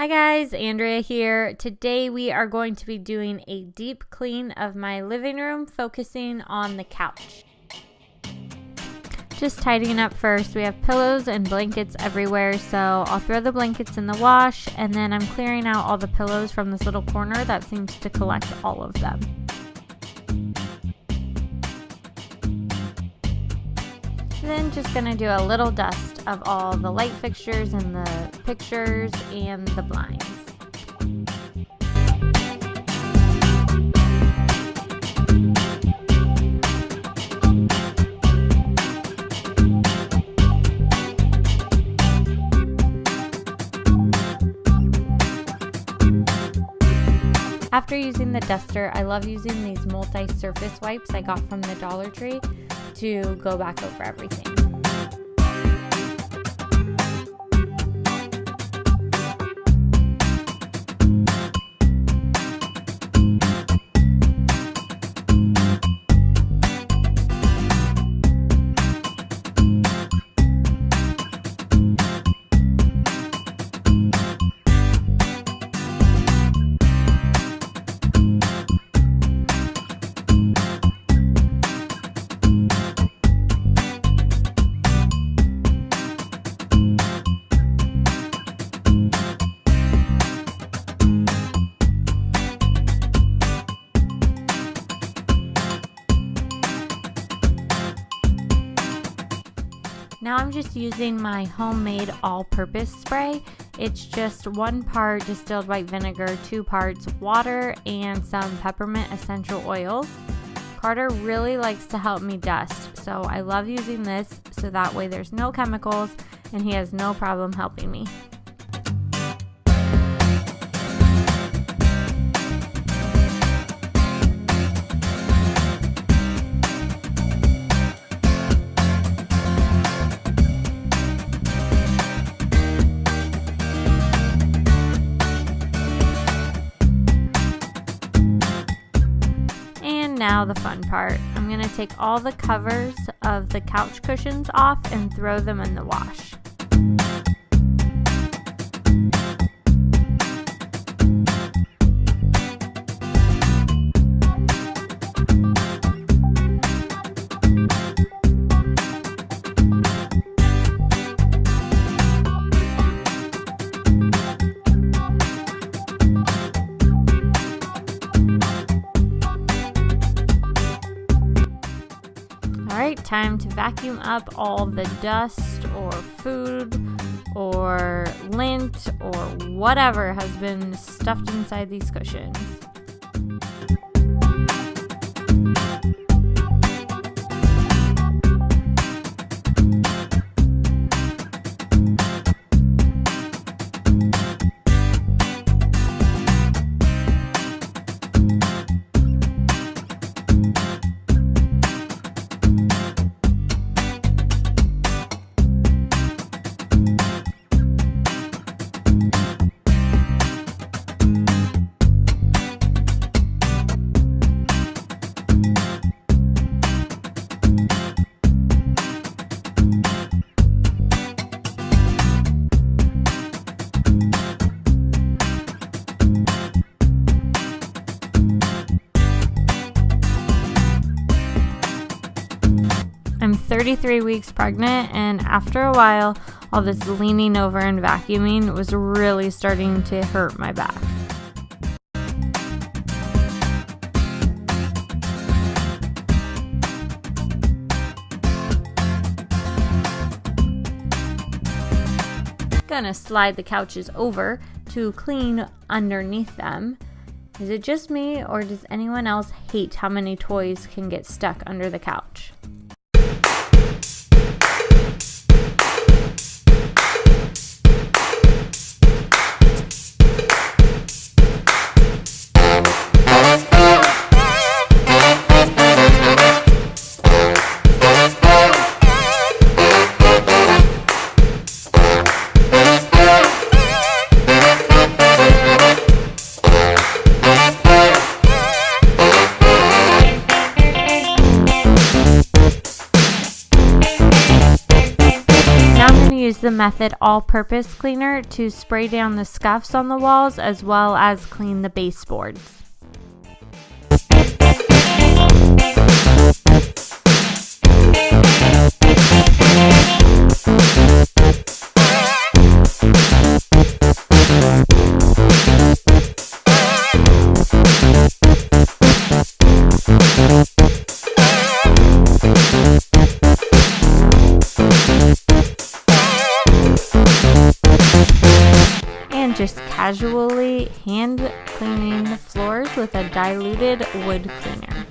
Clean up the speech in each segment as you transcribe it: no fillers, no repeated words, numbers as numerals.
Hi guys, Andrea here. Today we are going to be doing a deep clean of my living room, focusing on the couch. Just tidying up first. We have pillows and blankets everywhere, so I'll throw the blankets in the wash, and then I'm clearing out all the pillows from this little corner that seems to collect all of them. Then just going to do a little dust of all the light fixtures and the pictures and the blinds. After using the duster, I love using these multi-surface wipes I got from the Dollar Tree to go back over everything. Now I'm just using my homemade all-purpose spray. It's just 1 part distilled white vinegar, 2 parts water, and some peppermint essential oils. Carter really likes to help me dust, so I love using this so that way there's no chemicals and he has no problem helping me. Now the fun part. I'm going to take all the covers of the couch cushions off and throw them in the wash. Alright, time to vacuum up all the dust or food or lint or whatever has been stuffed inside these cushions. I'm 33 weeks pregnant, and after a while, all this leaning over and vacuuming was really starting to hurt my back. Gonna slide the couches over to clean underneath them. Is it just me, or does anyone else hate how many toys can get stuck under the couch? use the Method all-purpose cleaner to spray down the scuffs on the walls as well as clean the baseboards. Just casually hand cleaning the floors with a diluted wood cleaner.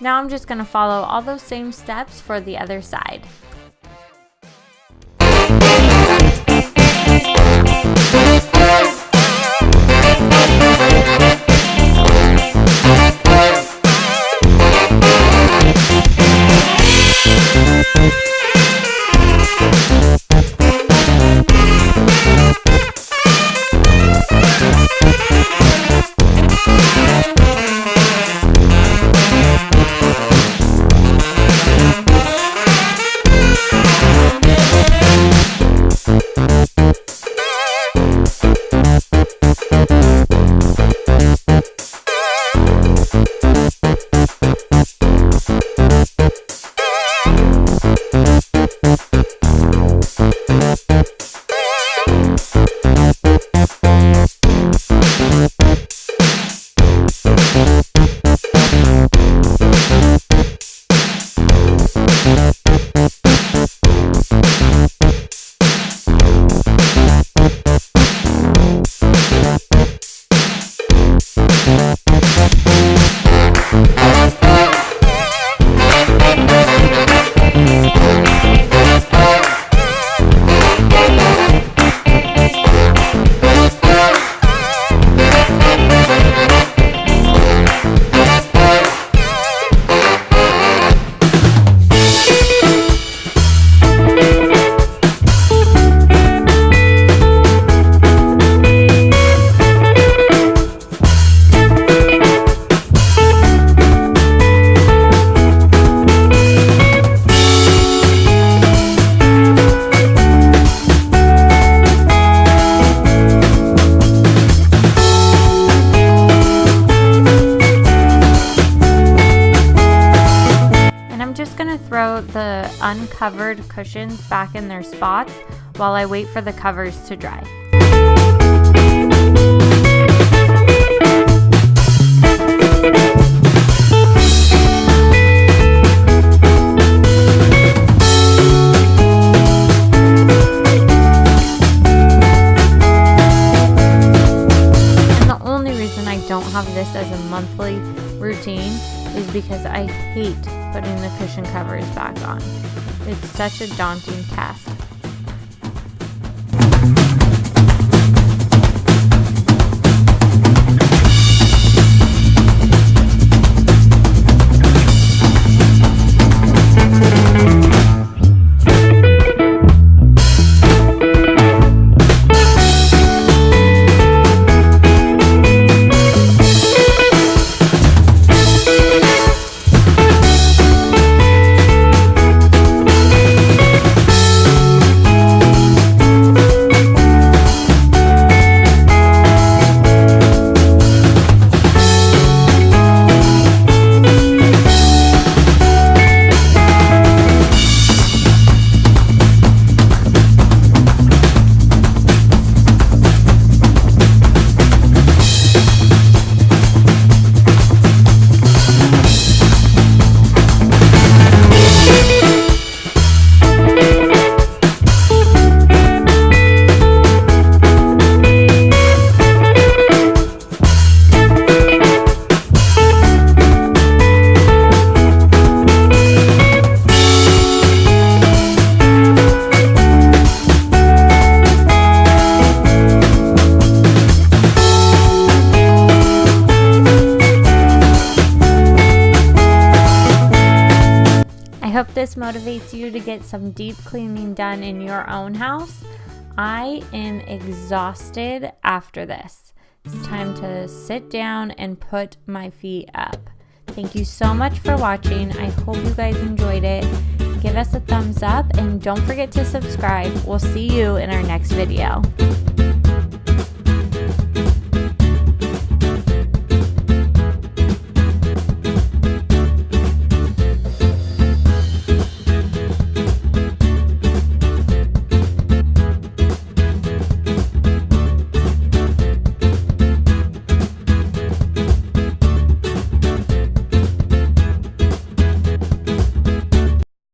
Now I'm just going to follow all those same steps for the other side. Throw the uncovered cushions back in their spots while I wait for the covers to dry. And the only reason I don't have this as a monthly routine is because I hate putting the cushion covers back on. It's such a daunting task. hope this motivates you to get some deep cleaning done in your own house. I am exhausted after this. It's time to sit down and put my feet up. Thank you so much for watching. I hope you guys enjoyed it. Give us a thumbs up and don't forget to subscribe. We'll see you in our next video.